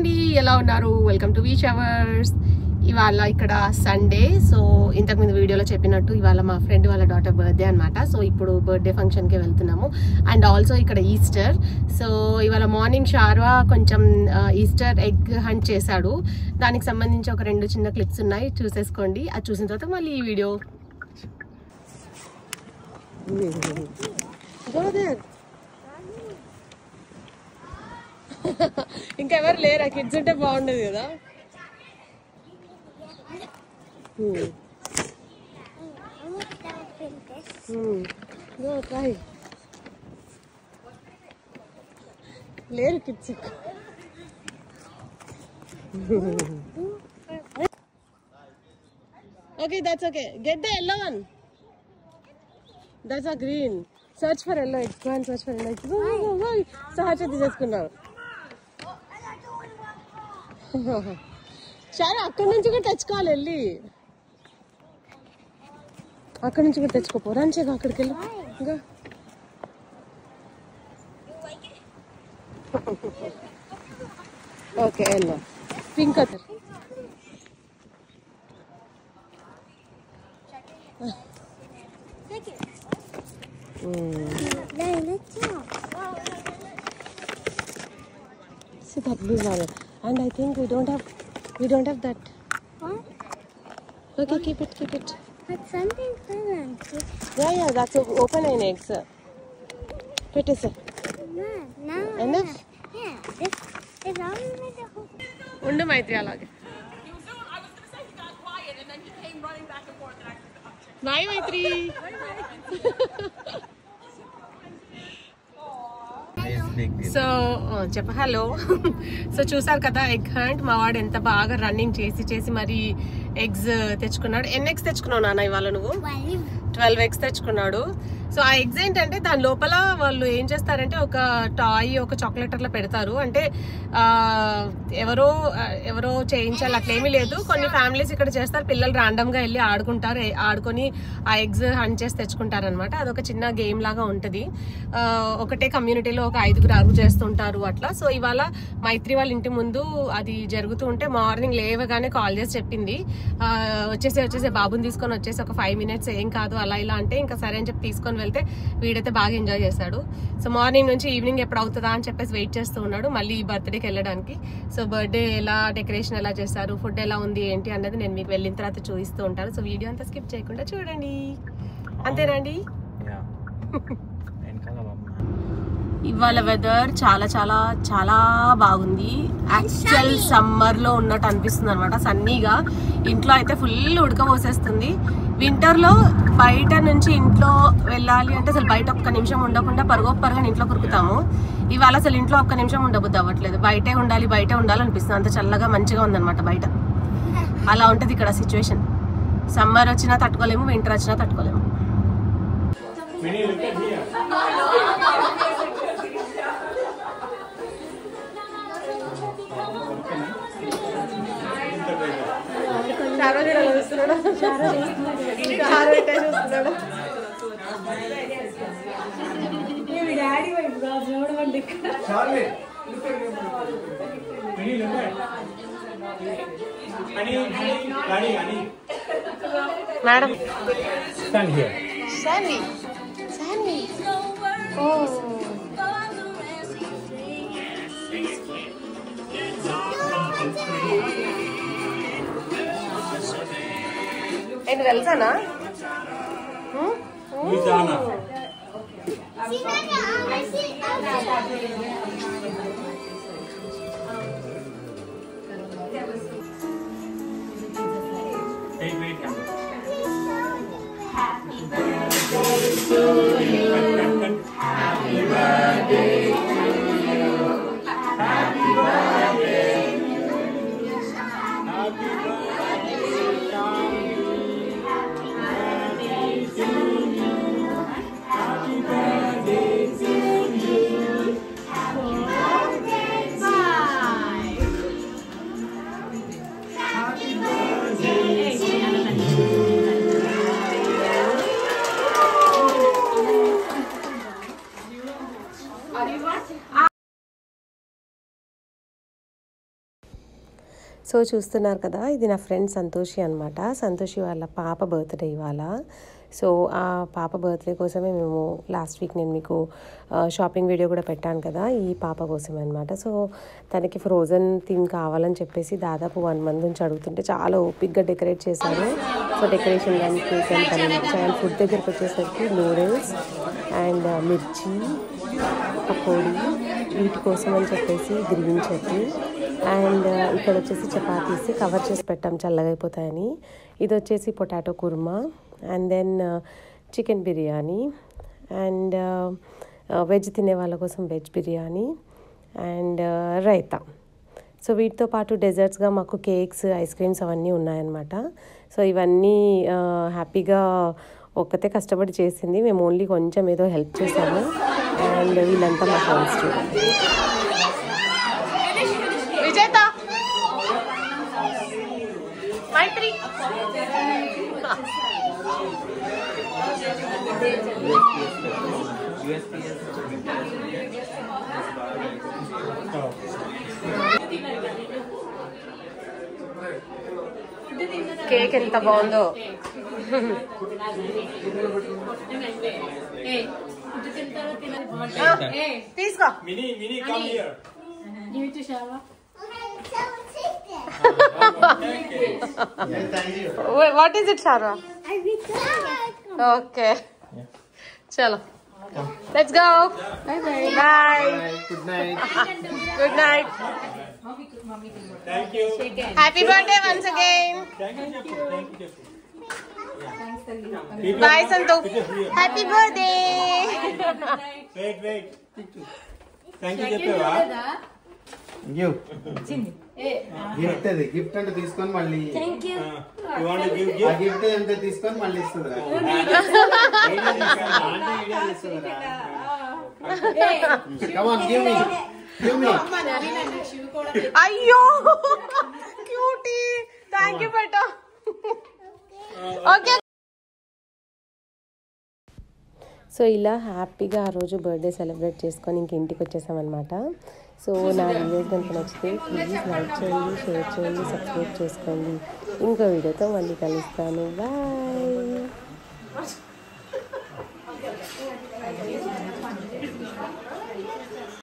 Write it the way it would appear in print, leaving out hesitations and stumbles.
అండి, ఎలా ఉన్నారు? Welcome to beach hours. ఇవాళ ఇక్కడ సండే. సో ఇంతకుముందు వీడియోలో చెప్పినట్టు ఇవాళ మా ఫ్రెండ్ వాళ్ళ డాటర్ బర్త్డే అనమాట. సో ఇప్పుడు బర్త్డే ఫంక్షన్కి వెళ్తున్నాము. అండ్ ఆల్సో ఇక్కడ ఈస్టర్. సో ఇవాళ మార్నింగ్ షార్వా కొంచెం ఈస్టర్ ఎగ్ హంట్ చేశాడు. దానికి సంబంధించి ఒక 2 చిన్న క్లిప్స్ ఉన్నాయి, చూసేసుకోండి. అది చూసిన తర్వాత మళ్ళీ ఈ వీడియో. ఇంకెవరు లేరా? కిడ్స్ ఉంటే బాగుండదు కదా. లేరు kids. Okay, that's okay. Get the yellow one. That's a green. Search for yellow eggs. Go and search for yellow eggs. Go. Sahaja తీసేసుకున్నాడు. సరే, అక్కడి నుంచి కూడా తెచ్చుకోవాలి. వెళ్ళి అక్కడి నుంచి కూడా తెచ్చుకోపో. రంచేగా అక్కడికి వెళ్ళి. ఇంకా okay, yellow pink colour. See that blue one, and I think we don't have that. What? Okay, keep it. But something fell. Yeah, that's open an egg, sir. Put it, sir. No. Enough? Yeah. This is all with the whole. Undu Maitri alage. I was going to say he got quiet and then he came running back and forth and Bye, Maitri. So చెప్ప hello. So చూసారు కదా egg hunt. మా వాడు ఎంత బాగా running చేసి మరి eggs తెచ్చుకున్నాడు. ఎన్ని ఎగ్స్ తెచ్చుకున్నావు నాన్న ఇవాళ నువ్వు? 12 ఎగ్స్ తెచ్చుకున్నాడు. సో ఆ ఎగ్స్ ఏంటంటే దాని లోపల వాళ్ళు ఏం చేస్తారంటే ఒక టాయ్, ఒక చాక్లెట్ అట్లా పెడతారు. అంటే ఎవరో చేయించాలి అట్లేమీ లేదు. కొన్ని ఫ్యామిలీస్ ఇక్కడ చేస్తారు. పిల్లలు ర్యాండమ్ గా వెళ్ళి ఆడుకుంటారు. ఆడుకొని ఆ ఎగ్స్ హంట్ చేసి తెచ్చుకుంటారు అనమాట. అదొక చిన్న గేమ్ లాగా ఉంటది. ఒకటే కమ్యూనిటీలో ఒక 5-6 చేస్తుంటారు అట్లా. సో ఇవాళ మైత్రి వాళ్ళ ఇంటి ముందు అది జరుగుతూ ఉంటే మార్నింగ్ లేవగానే కాల్ చేసి చెప్పింది, వచ్చేసే బాబుని తీసుకొని వచ్చేసి ఒక 5 minutes ఏం కాదు అలా ఇలా అంటే, ఇంకా సరే అని చెప్పి తీసుకొని వెళ్తే వీడైతే బాగా ఎంజాయ్ చేశాడు. సో మార్నింగ్ నుంచి ఈవినింగ్ ఎప్పుడు అవుతుందా అని చెప్పేసి వెయిట్ చేస్తూ ఉన్నాడు మళ్ళీ ఈ బర్త్డేకి వెళ్ళడానికి. సో బర్త్డే ఎలా, డెకరేషన్ ఎలా చేశారు, ఫుడ్ ఎలా ఉంది ఏంటి అన్నది నేను మీకు వెళ్ళిన తర్వాత చూపిస్తూ ఉంటాను. సో వీడియో అంతా స్కిప్ చేయకుండా చూడండి. అంతేనండి. ఇవాళ వెదర్ చాలా చాలా చాలా బాగుంది. యాక్చువల్ సమ్మర్ లో ఉన్నట్టు అనిపిస్తుంది అనమాట. సన్నీగా. ఇంట్లో అయితే ఫుల్ ఉడకపోసేస్తుంది. వింటర్ లో బయట నుంచి ఇంట్లో వెళ్ళాలి అంటే అసలు బయట ఒక్క నిమిషం ఉండకుండా పరుగొప్పరుగా ఇంట్లో కురుకుతాము. ఇవాళ అసలు ఇంట్లో ఒక్క నిమిషం ఉండబుద్ది అవ్వట్లేదు. బయటే ఉండాలి అనిపిస్తుంది. అంత చల్లగా మంచిగా ఉందన్నమాట బయట. అలా ఉంటది ఇక్కడ సిచ్యువేషన్. సమ్మర్ వచ్చినా తట్టుకోలేము, వింటర్ వచ్చినా తట్టుకోలేము. Madam Sandy. Oh. ఏంటి తెలుసానా? సో చూస్తున్నారు కదా, ఇది నా ఫ్రెండ్ సంతోషి అనమాట. సంతోషి వాళ్ళ పాప బర్త్డే ఇవాళ. సో ఆ పాప బర్త్డే కోసమే మేము లాస్ట్ వీక్ నేను మీకు షాపింగ్ వీడియో కూడా పెట్టాను కదా, ఈ పాప కోసమే అనమాట. సో తనకి ఫ్రోజన్ థీమ్ కావాలని చెప్పేసి దాదాపు 1 month నుంచి అడుగుతుంటే చాలా ఓపిక్గా డెకరేట్ చేశారు. సో డెకరేషన్ కానీ కేక్ అని తను అండ్ ఫుడ్ దగ్గరికి వచ్చేసరికి నూడిల్స్ అండ్ మిర్చి పకోడీ వీటి కోసం అని చెప్పేసి గ్రీన్ చట్నీ అండ్ ఇక్కడ వచ్చేసి చపాతీస్ కవర్ చేసి పెట్టాం చల్లగా అయిపోతాయని. ఇది వచ్చేసి potato kurma and then chicken biryani and veg తినే వాళ్ళ కోసం veg biryani and raita. So వీటితో పాటు డెజర్ట్స్గా మాకు కేక్స్ ఐస్ క్రీమ్స్ అవన్నీ ఉన్నాయన్నమాట. సో ఇవన్నీ హ్యాపీగా ఒక్కతే కష్టపడి చేసింది, మేము ఓన్లీ కొంచెం ఏదో హెల్ప్ చేసాము. అండ్ వీళ్ళంతా మా ఫ్రెండ్స్ చూడండి. విజేత మైత్రి కేక్ ఎంత బాగుందో. తీసుకో. What is it, Shara? Okay. Chalo. Let's go. Bye bye. Bye. Good night. Good night. Thank you. Happy birthday once again. Thank you. Bye, Santu. Happy birthday. Wait. Thank you, చెప్పేవా? Gift అది gift అంటే తీసుకొని మళ్ళీ you want to give gift? ఆ gift అంటే తీసుకొని మళ్ళీ ఇస్తుందిరా. Come on, give me. అయ్యో క్యూటీ. థ్యాంక్ యూ బేటా. ఓకే. సో ఇలా హ్యాపీగా ఆ రోజు బర్త్డే సెలబ్రేట్ చేసుకొని ఇంక ఇంటికి వచ్చేసామన్నమాట. సో నా వీడియోస్ కనుక నచ్చితే ప్లీజ్ లైక్ చేయండి, షేర్ చేయండి, సబ్స్క్రైబ్ చేసుకోండి. ఇంకో వీడియోతో మళ్ళీ కలుస్తాను. బాయ్.